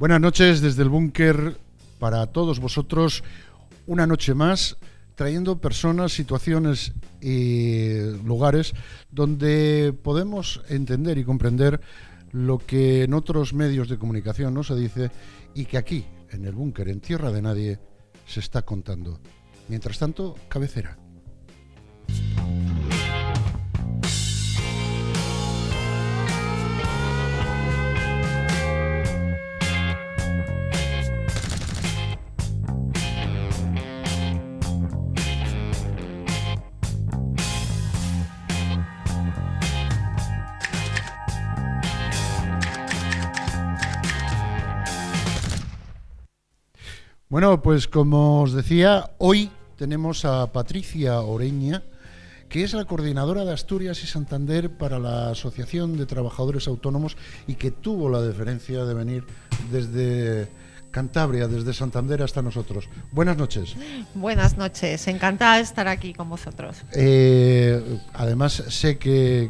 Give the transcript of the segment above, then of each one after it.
Buenas noches desde el búnker para todos vosotros, una noche más, trayendo personas, situaciones y lugares donde podemos entender y comprender lo que en otros medios de comunicación no se dice y que aquí, en el búnker, en tierra de nadie, se está contando. Mientras tanto, cabecera. Bueno, pues como os decía, hoy tenemos a Patricia Oreña, que es la coordinadora de Asturias y Santander para la Asociación de Trabajadores Autónomos y que tuvo la deferencia de venir desde Cantabria, desde Santander hasta nosotros. Buenas noches. Buenas noches, encantada de estar aquí con vosotros. Además, sé que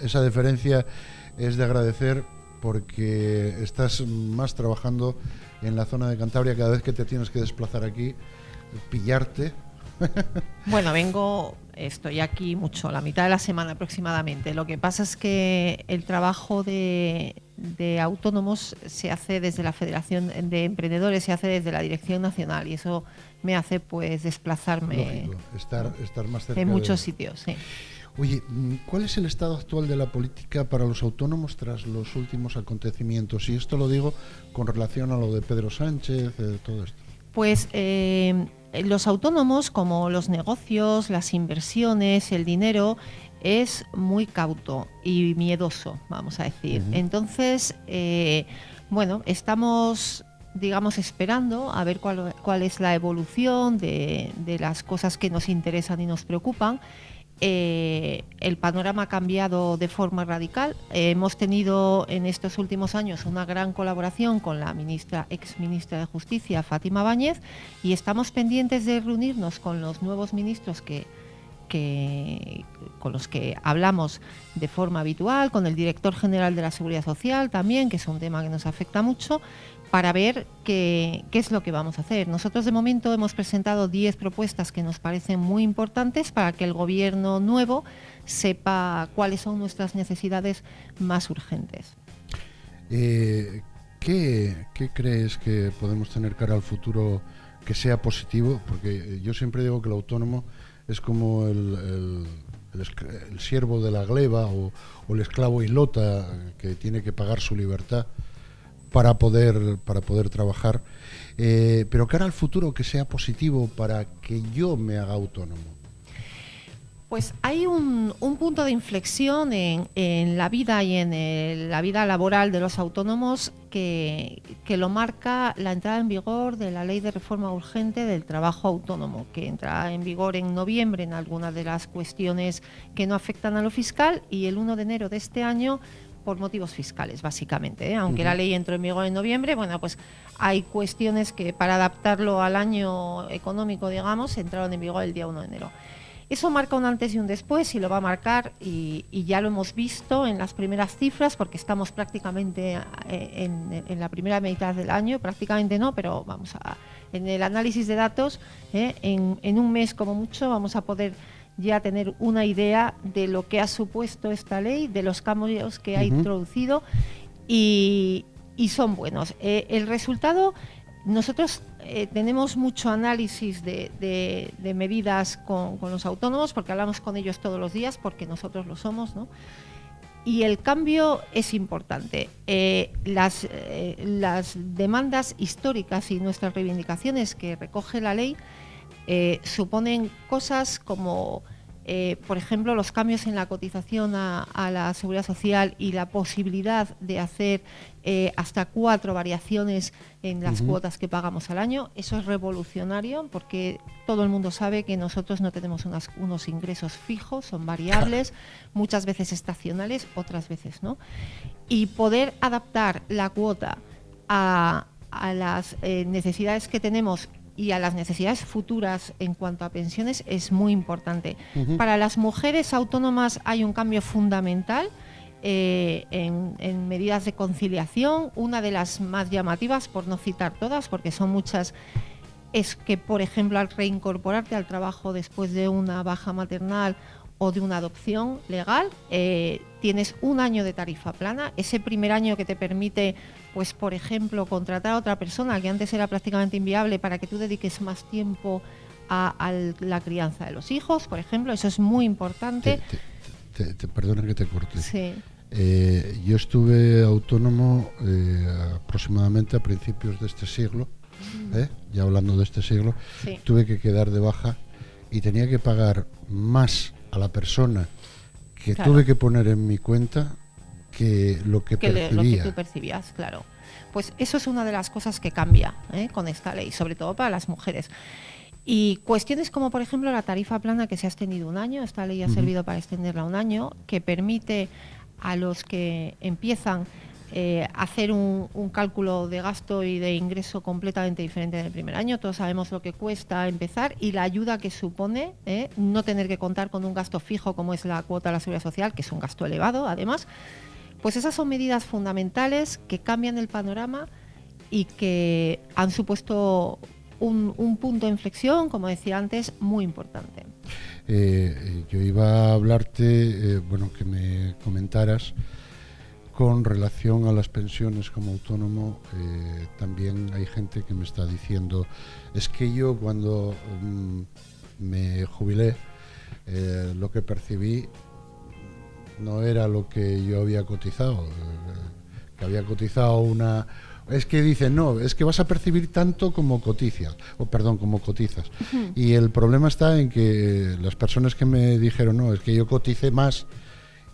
esa deferencia es de agradecer porque estás más trabajando en la zona de Cantabria. Cada vez que te tienes que desplazar aquí, pillarte. Bueno, estoy aquí mucho, la mitad de la semana aproximadamente. Lo que pasa es que el trabajo de autónomos se hace desde la Federación de Emprendedores, se hace desde la Dirección Nacional y eso me hace pues desplazarme. Lógico, estar más cerca en muchos sitios, sí. Oye, ¿cuál es el estado actual de la política para los autónomos tras los últimos acontecimientos? Y esto lo digo con relación a lo de Pedro Sánchez, todo esto. Pues los autónomos, como los negocios, las inversiones, el dinero, es muy cauto y miedoso, vamos a decir. Uh-huh. Entonces, bueno, estamos, digamos, esperando a ver cuál es la evolución de las cosas que nos interesan y nos preocupan. El panorama ha cambiado de forma radical. Hemos tenido en estos últimos años una gran colaboración con la ex ministra de Justicia, Fátima Báñez, y estamos pendientes de reunirnos con los nuevos ministros con los que hablamos de forma habitual, con el director general de la Seguridad Social también, que es un tema que nos afecta mucho, para ver qué es lo que vamos a hacer. Nosotros de momento hemos presentado 10 propuestas que nos parecen muy importantes para que el gobierno nuevo sepa cuáles son nuestras necesidades más urgentes. ¿Qué crees que podemos tener cara al futuro que sea positivo? Porque yo siempre digo que el autónomo es como el siervo de la gleba o el esclavo ilota que tiene que pagar su libertad para poder trabajar, pero cara al futuro que sea positivo para que yo me haga autónomo. Pues hay un punto de inflexión en la vida y en la vida laboral de los autónomos que lo marca la entrada en vigor de la Ley de Reforma Urgente del Trabajo Autónomo, que entra en vigor en noviembre en algunas de las cuestiones que no afectan a lo fiscal y el 1 de enero de este año por motivos fiscales, básicamente, ¿eh? Aunque la ley entró en vigor en noviembre, bueno, pues hay cuestiones que para adaptarlo al año económico, digamos, entraron en vigor el día 1 de enero. Eso marca un antes y un después y lo va a marcar y ya lo hemos visto en las primeras cifras porque estamos prácticamente en la primera mitad del año, prácticamente no, pero en el análisis de datos, en un mes como mucho vamos a poder ya tener una idea de lo que ha supuesto esta ley, de los cambios que ha introducido y son buenos. El resultado, nosotros tenemos mucho análisis de medidas con los autónomos porque hablamos con ellos todos los días porque nosotros lo somos, ¿no? Y el cambio es importante. Las demandas históricas y nuestras reivindicaciones que recoge la ley suponen cosas como, por ejemplo, los cambios en la cotización a la Seguridad Social y la posibilidad de hacer hasta 4 variaciones en las cuotas que pagamos al año. Eso es revolucionario porque todo el mundo sabe que nosotros no tenemos unos ingresos fijos, son variables, muchas veces estacionales, otras veces no. Y poder adaptar la cuota a las necesidades que tenemos y a las necesidades futuras en cuanto a pensiones es muy importante. Para las mujeres autónomas hay un cambio fundamental en medidas de conciliación. Una de las más llamativas, por no citar todas, porque son muchas, es que, por ejemplo, al reincorporarte al trabajo después de una baja maternal o de una adopción legal, tienes un año de tarifa plana. Ese primer año que te permite, pues, por ejemplo, contratar a otra persona que antes era prácticamente inviable para que tú dediques más tiempo a la crianza de los hijos, por ejemplo, eso es muy importante. Perdona que te corte. Sí. Yo estuve autónomo aproximadamente a principios de este siglo, ya hablando de este siglo, Sí. Tuve que quedar de baja y tenía que pagar más a la persona que Claro. tuve que poner en mi cuenta que lo que percibía. Lo que tú percibías, claro. Pues eso es una de las cosas que cambia con esta ley, sobre todo para las mujeres. Y cuestiones como, por ejemplo, la tarifa plana, que se ha extendido un año. Esta ley ha servido para extenderla un año, que permite a los que empiezan hacer un cálculo de gasto y de ingreso completamente diferente en el primer año. Todos sabemos lo que cuesta empezar y la ayuda que supone no tener que contar con un gasto fijo como es la cuota de la Seguridad Social, que es un gasto elevado, además. Pues esas son medidas fundamentales que cambian el panorama y que han supuesto un punto de inflexión, como decía antes, muy importante. Yo iba a hablarte, que me comentaras con relación a las pensiones como autónomo. También hay gente que me está diciendo, es que yo cuando me jubilé, lo que percibí no era lo que yo había cotizado, que había cotizado una... Es que dicen, no, es que vas a percibir tanto como cotizas, como cotizas. Uh-huh. Y el problema está en que las personas que me dijeron, no, es que yo coticé más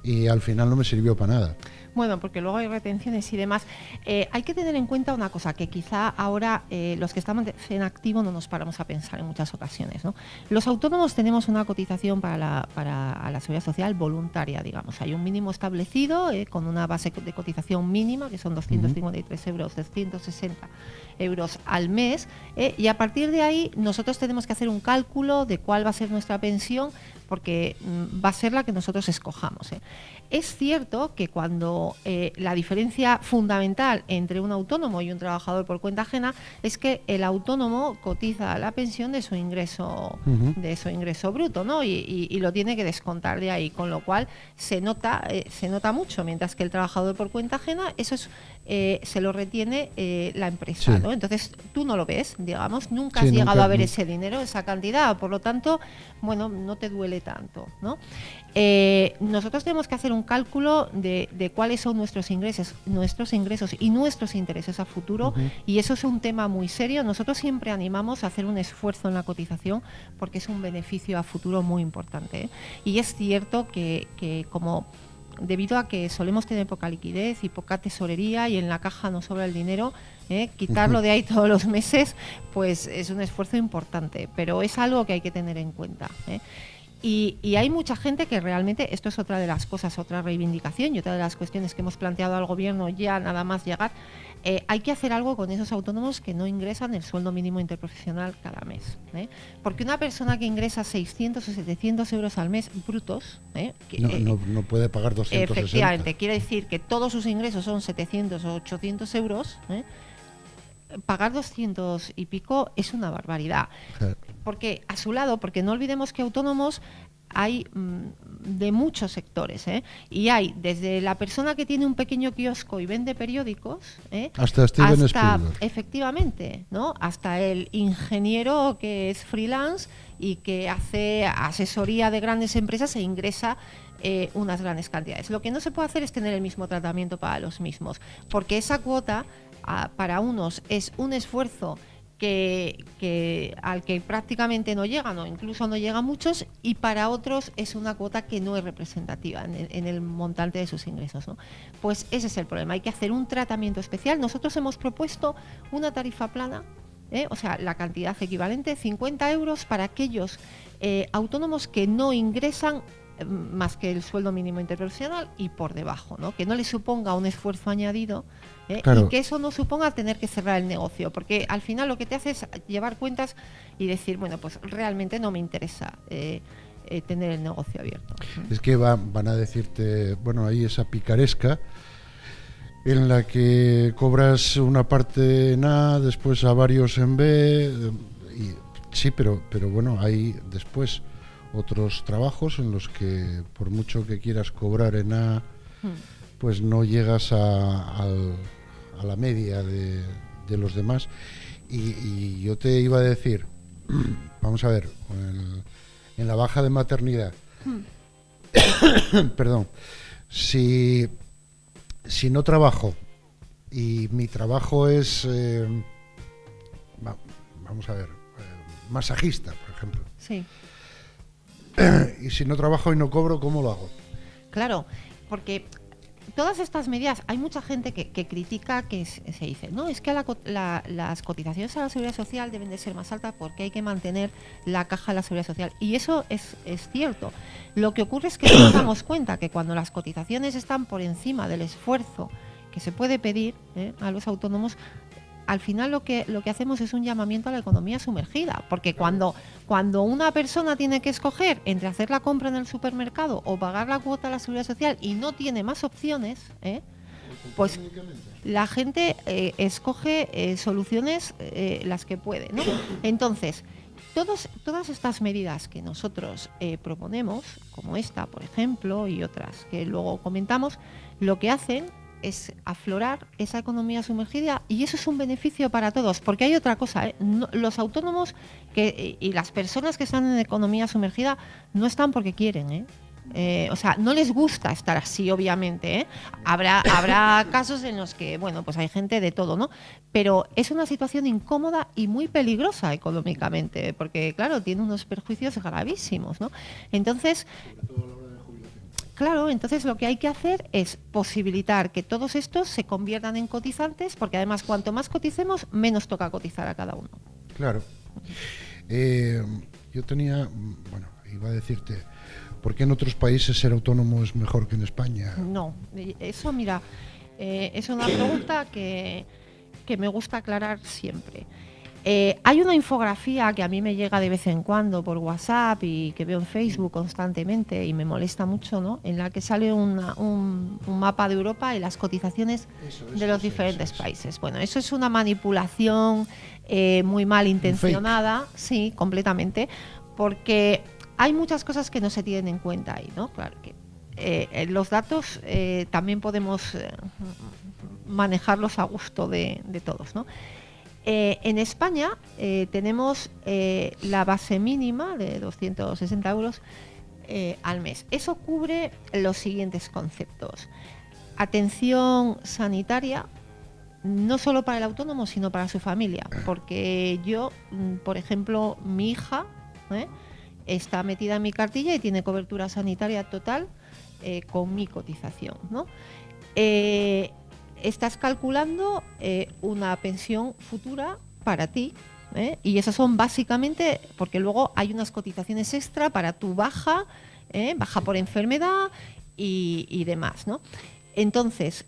y al final no me sirvió para nada. Bueno, porque luego hay retenciones y demás. Hay que tener en cuenta una cosa, que quizá ahora los que estamos en activo no nos paramos a pensar en muchas ocasiones, ¿no? Los autónomos tenemos una cotización para la Seguridad Social voluntaria, digamos. Hay un mínimo establecido con una base de cotización mínima, que son 253 euros, 360 euros al mes, y a partir de ahí nosotros tenemos que hacer un cálculo de cuál va a ser nuestra pensión, porque va a ser la que nosotros escojamos. Es cierto que cuando la diferencia fundamental entre un autónomo y un trabajador por cuenta ajena es que el autónomo cotiza la pensión de su ingreso, de su ingreso bruto, ¿no? Y lo tiene que descontar de ahí, con lo cual se nota mucho, mientras que el trabajador por cuenta ajena, eso es, se lo retiene la empresa, sí, ¿no? Entonces tú no lo ves, digamos, nunca has llegado a ver ese dinero, esa cantidad, por lo tanto, bueno, no te duele tanto, ¿no? Nosotros tenemos que hacer un cálculo de cuáles son nuestros ingresos y nuestros intereses a futuro, y eso es un tema muy serio. Nosotros siempre animamos a hacer un esfuerzo en la cotización porque es un beneficio a futuro muy importante, y es cierto que como debido a que solemos tener poca liquidez y poca tesorería y en la caja nos sobra el dinero, quitarlo de ahí todos los meses pues es un esfuerzo importante, pero es algo que hay que tener en cuenta. Y hay mucha gente que realmente, esto es otra de las cosas, otra reivindicación y otra de las cuestiones que hemos planteado al gobierno ya nada más llegar, hay que hacer algo con esos autónomos que no ingresan el sueldo mínimo interprofesional cada mes, porque una persona que ingresa 600 o 700 euros al mes brutos, no puede pagar 260. Efectivamente, quiere decir que todos sus ingresos son 700 o 800 euros, pagar 200 y pico es una barbaridad. Porque a su lado, porque no olvidemos que autónomos hay de muchos sectores, y hay desde la persona que tiene un pequeño kiosco y vende periódicos, hasta Steven Spielberg. Efectivamente, ¿no? Hasta el ingeniero que es freelance y que hace asesoría de grandes empresas e ingresa unas grandes cantidades. Lo que no se puede hacer es tener el mismo tratamiento para los mismos, porque esa cuota para unos es un esfuerzo al que prácticamente no llegan o incluso no llegan muchos, y para otros es una cuota que no es representativa en el montante de sus ingresos, ¿no? Pues ese es el problema, hay que hacer un tratamiento especial. Nosotros hemos propuesto una tarifa plana, o sea, la cantidad equivalente, 50 euros para aquellos autónomos que no ingresan más que el sueldo mínimo interprofesional y por debajo, ¿no? Que no les suponga un esfuerzo añadido, claro, y que eso no suponga tener que cerrar el negocio, porque al final lo que te hace es llevar cuentas y decir, bueno, pues realmente no me interesa tener el negocio abierto. Es que van a decirte, bueno, hay esa picaresca en la que cobras una parte en A, después a varios en B, y, sí, pero bueno, hay después otros trabajos en los que por mucho que quieras cobrar en A, pues no llegas a la media de los demás. Y yo te iba a decir, vamos a ver, en la baja de maternidad, perdón, si no trabajo y mi trabajo es, vamos a ver, masajista, por ejemplo. Sí. Y si no trabajo y no cobro, ¿cómo lo hago? Claro, porque todas estas medidas, hay mucha gente que critica, que se dice, no, es que las cotizaciones a la Seguridad Social deben de ser más altas porque hay que mantener la caja de la Seguridad Social. Y eso es cierto. Lo que ocurre es que no nos damos cuenta que cuando las cotizaciones están por encima del esfuerzo que se puede pedir a los autónomos, al final lo que hacemos es un llamamiento a la economía sumergida, porque cuando una persona tiene que escoger entre hacer la compra en el supermercado o pagar la cuota a la Seguridad Social y no tiene más opciones, pues la gente escoge soluciones las que puede, ¿no? Entonces, todas estas medidas que nosotros proponemos, como esta, por ejemplo, y otras que luego comentamos, lo que hacen es aflorar esa economía sumergida, y eso es un beneficio para todos, porque hay otra cosa, no, los autónomos y las personas que están en economía sumergida no están porque quieren, o sea, no les gusta estar así, obviamente, Habrá casos en los que, bueno, pues hay gente de todo, ¿no? Pero es una situación incómoda y muy peligrosa económicamente, porque, claro, tiene unos perjuicios gravísimos, ¿no? Entonces, claro, entonces lo que hay que hacer es posibilitar que todos estos se conviertan en cotizantes, porque además cuanto más coticemos, menos toca cotizar a cada uno. Claro. Yo tenía, bueno, iba a decirte, ¿por qué en otros países ser autónomo es mejor que en España? No, eso mira, es una pregunta que me gusta aclarar siempre. Hay una infografía que a mí me llega de vez en cuando por WhatsApp y que veo en Facebook constantemente y me molesta mucho, ¿no? En la que sale un mapa de Europa y las cotizaciones de los diferentes países. Bueno, eso es una manipulación muy mal intencionada, sí, completamente, porque hay muchas cosas que no se tienen en cuenta ahí, ¿no? Claro que los datos también podemos manejarlos a gusto de todos, ¿no? En España tenemos la base mínima de 260 euros al mes. Eso cubre los siguientes conceptos: atención sanitaria, no solo para el autónomo, sino para su familia. Porque yo, por ejemplo, mi hija está metida en mi cartilla y tiene cobertura sanitaria total con mi cotización, ¿no? Estás calculando una pensión futura para ti, y esas son básicamente, porque luego hay unas cotizaciones extra para tu baja por enfermedad y demás, ¿no? Entonces,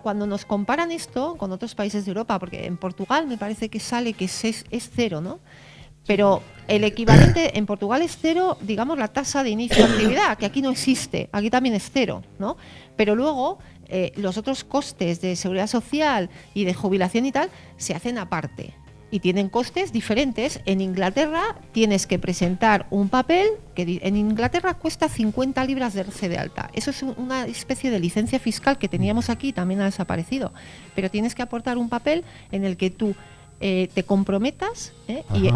cuando nos comparan esto con otros países de Europa, porque en Portugal me parece que sale que es cero, ¿no? Pero el equivalente en Portugal es cero, digamos, la tasa de inicio de actividad, que aquí no existe, aquí también es cero, ¿no? Pero luego los otros costes de seguridad social y de jubilación y tal se hacen aparte y tienen costes diferentes. En Inglaterra tienes que presentar un papel que en Inglaterra cuesta 50 libras darse de alta. Eso es una especie de licencia fiscal que teníamos aquí, también ha desaparecido, pero tienes que aportar un papel en el que tú te comprometas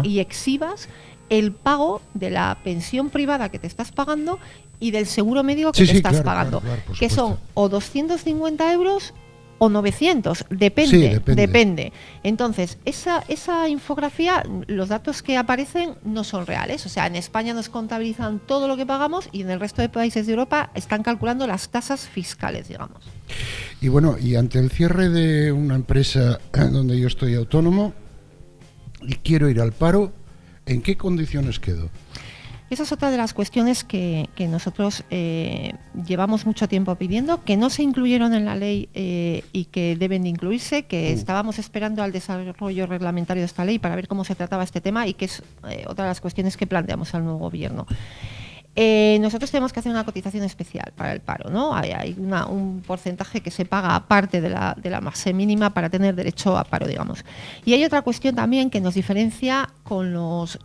y exhibas el pago de la pensión privada que te estás pagando y del seguro médico que te estás pagando, claro, que son o 250 euros o 900, depende. Entonces, esa infografía, los datos que aparecen no son reales. O sea, en España nos contabilizan todo lo que pagamos y en el resto de países de Europa están calculando las tasas fiscales, digamos. Y bueno, y ante el cierre de una empresa donde yo estoy autónomo y quiero ir al paro, ¿en qué condiciones quedo? Esa es otra de las cuestiones que nosotros llevamos mucho tiempo pidiendo, que no se incluyeron en la ley y que deben de incluirse, que estábamos esperando al desarrollo reglamentario de esta ley para ver cómo se trataba este tema y que es otra de las cuestiones que planteamos al nuevo gobierno. Nosotros tenemos que hacer una cotización especial para el paro, ¿no? Hay un porcentaje que se paga aparte de la base mínima para tener derecho a paro, digamos. Y hay otra cuestión también que nos diferencia con los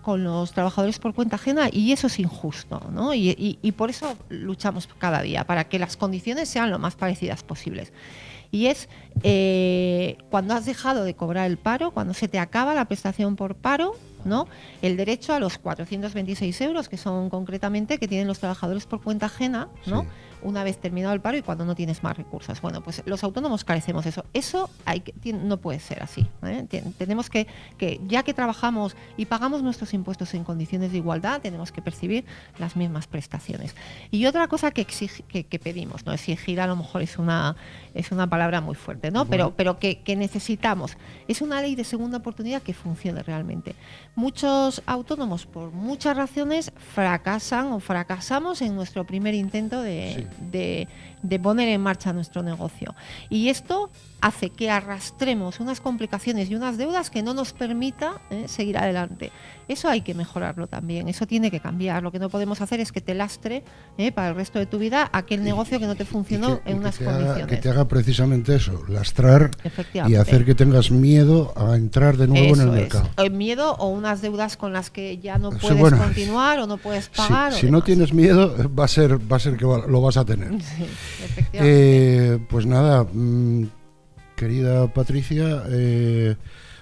trabajadores por cuenta ajena, y eso es injusto, ¿no? Y por eso luchamos cada día, para que las condiciones sean lo más parecidas posibles. Y es cuando has dejado de cobrar el paro, cuando se te acaba la prestación por paro, ¿no? El derecho a los 426 euros, que son concretamente que tienen los trabajadores por cuenta ajena, ¿no? Sí. Una vez terminado el paro y cuando no tienes más recursos. Bueno, pues los autónomos carecemos de eso. Eso no puede ser así, ¿eh? Tenemos que, ya que trabajamos y pagamos nuestros impuestos en condiciones de igualdad, tenemos que percibir las mismas prestaciones. Y otra cosa que pedimos, ¿no? Exigir a lo mejor es una palabra muy fuerte, ¿no? Bueno. Pero que necesitamos. Es una ley de segunda oportunidad que funcione realmente. Muchos autónomos, por muchas razones, fracasamos en nuestro primer intento de poner en marcha nuestro negocio. Y esto hace que arrastremos unas complicaciones y unas deudas que no nos permita seguir adelante. Eso hay que mejorarlo también, eso tiene que cambiar. Lo que no podemos hacer es que te lastre para el resto de tu vida aquel negocio que no te funcionó en unas condiciones. Que te haga precisamente eso, lastrar y hacer que tengas miedo a entrar de nuevo en el mercado. Miedo o unas deudas con las que ya no puedes continuar o no puedes pagar. Si no tienes miedo, va a ser que lo vas a tener. Sí, efectivamente. Pues nada, querida Patricia,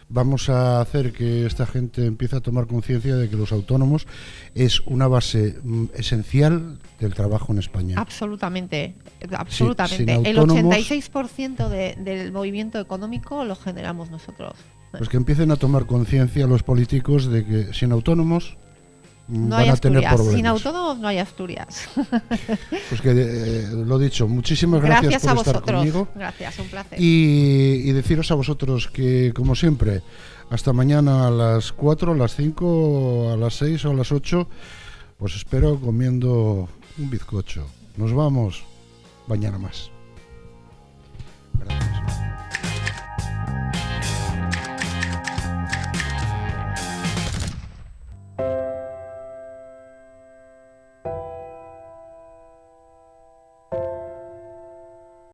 vamos a hacer que esta gente empiece a tomar conciencia de que los autónomos es una base esencial del trabajo en España. Absolutamente. Sí, el 86% del movimiento económico lo generamos nosotros. Pues que empiecen a tomar conciencia los políticos de que sin autónomos no van a tener problemas. Sin autónomos no hay Asturias. Pues que lo dicho, muchísimas gracias por estar conmigo. Gracias, un placer. Y deciros a vosotros que, como siempre, hasta mañana a las 4, a las 5, a las 6 o a las 8, pues espero comiendo un bizcocho. Nos vamos mañana más.